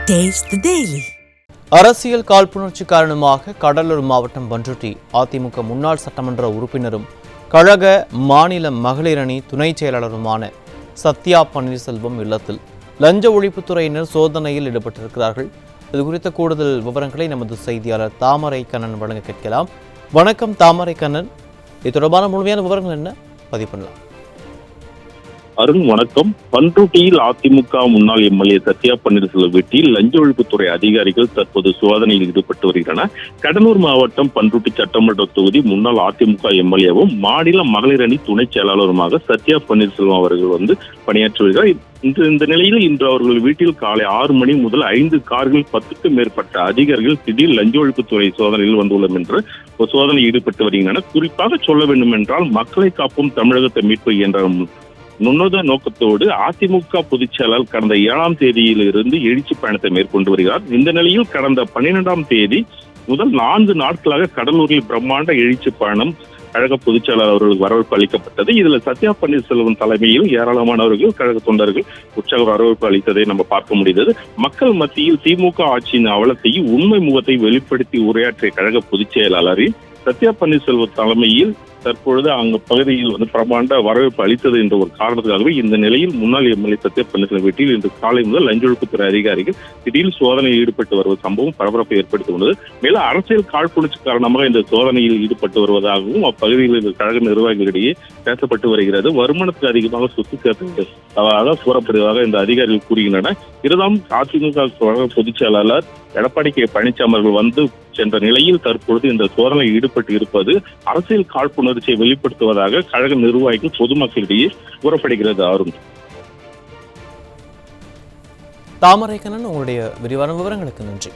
Taste the Daily. அரசியல் காழ்ப்புணர்ச்சி காரணமாக கடலூர் மாவட்டம் பண்ருட்டி அதிமுக முன்னாள் சட்டமன்ற உறுப்பினரும் கழக மாநில மகளிர் அணி துணைச் செயலாளருமான சத்யா பன்னீர்செல்வம் இல்லத்தில் லஞ்ச ஒழிப்புத்துறையினர் சோதனையில் ஈடுபட்டிருக்கிறார்கள். இது குறித்த கூடுதல் விவரங்களை நமது செய்தியாளர் தாமரை கண்ணன் வழங்க கேட்கலாம். வணக்கம் தாமரை கண்ணன், இது தொடர்பான முழுமையான விவரங்கள் என்ன பதிவு பண்ணலாம்? அருண் வணக்கம். பண்ருட்டியில் அதிமுக முன்னாள் எம்எல்ஏ சத்யா பன்னீர்செல்வம் வீட்டில் லஞ்ச ஒழிப்புத்துறை அதிகாரிகள் தற்போது சோதனையில் ஈடுபட்டு வருகின்றனர். கடலூர் மாவட்டம் பண்ருட்டி சட்டமன்ற தொகுதி முன்னாள் அதிமுக எம்எல்ஏவும் மாநில மகளிர் அணி துணை செயலாளருமாக சத்யா பன்னீர்செல்வம் அவர்கள் பணியாற்றி வருகிறார். இந்த நிலையில் இன்று அவர்கள் வீட்டில் காலை 6 மணி முதல் 5 கார்கள் 10க்கும் மேற்பட்ட அதிகாரிகள் திடீர் லஞ்ச ஒழிப்புத்துறை சோதனையில் வந்துள்ளோம் என்று ஒரு சோதனை ஈடுபட்டு வருகின்றனர். குறிப்பாக சொல்ல வேண்டும் என்றால் மக்களை காப்பும் தமிழகத்தை மீட்பு என்ற நுண்ணத நோக்கத்தோடு அதிமுக பொதுச் செயலாளர் கடந்த 7ஆம் தேதியிலிருந்து எழுச்சி பயணத்தை மேற்கொண்டு வருகிறார். இந்த நிலையில் கடந்த 12ஆம் தேதி முதல் 4 நாட்களாக கடலூரில் பிரம்மாண்ட எழுச்சி பயணம் கழக பொதுச் செயலாளர் அவர்களுக்கு வரவேற்பு அளிக்கப்பட்டது. இதுல சத்யா பன்னீர்செல்வம் தலைமையில் ஏராளமானவர்கள் கழக தொண்டர்கள் உற்சாக வரவேற்பு அளித்ததை நம்ம பார்க்க முடிந்தது. மக்கள் மத்தியில் திமுக ஆட்சியின் அவலத்தையும் உண்மை முகத்தை வெளிப்படுத்தி உரையாற்றிய கழக பொதுச் செயலாளரில் சத்யா பன்னீர்செல்வம் தலைமையில் தற்பொழுது அங்க பகுதியில் பிரமாண்ட வரவேற்பு அளித்தது என்ற ஒரு காரணத்துக்காகவே இந்த நிலையில் முன்னாள் எம்எல்ஏ சத்யா பன்னீர்செல்வம் வீட்டில் இன்று காலை முதல் லஞ்ச ஒழிப்புத்துறை அதிகாரிகள் திடீர் சோதனையில் ஈடுபட்டு வருவது சம்பவம் பரபரப்பை ஏற்படுத்தி உள்ளது. மேலும் அரசியல் காழ்ப்புணர்ச்சி காரணமாக இந்த சோதனையில் ஈடுபட்டு வருவதாகவும் அப்பகுதியில் கழக நிர்வாகிகளிடையே பேசப்பட்டு வருகிறது. வருமானத்துக்கு அதிகமாக சொத்து சேர்த்ததாக கூறப்படுவதாக இந்த அதிகாரிகள் கூறுகின்றனர். இருந்தாலும் அதிமுக பொதுச் செயலாளர் எடப்பாடி கே பழனிசாமி அவர்கள் வந்து சென்ற நிலையில் தற்பொழுது இந்த சோதனையில் ஈடுபட்டு இருப்பது அரசியல் காழ்ப்புணர்ச்சியை வெளிப்படுத்துவதாக கழக நிர்வாகிகள் பொதுமக்களிடையே கூறப்படுகிறது. அருண். தாமரை கண்ணன், உங்களுடைய விரிவான விவரங்களுக்கு நன்றி.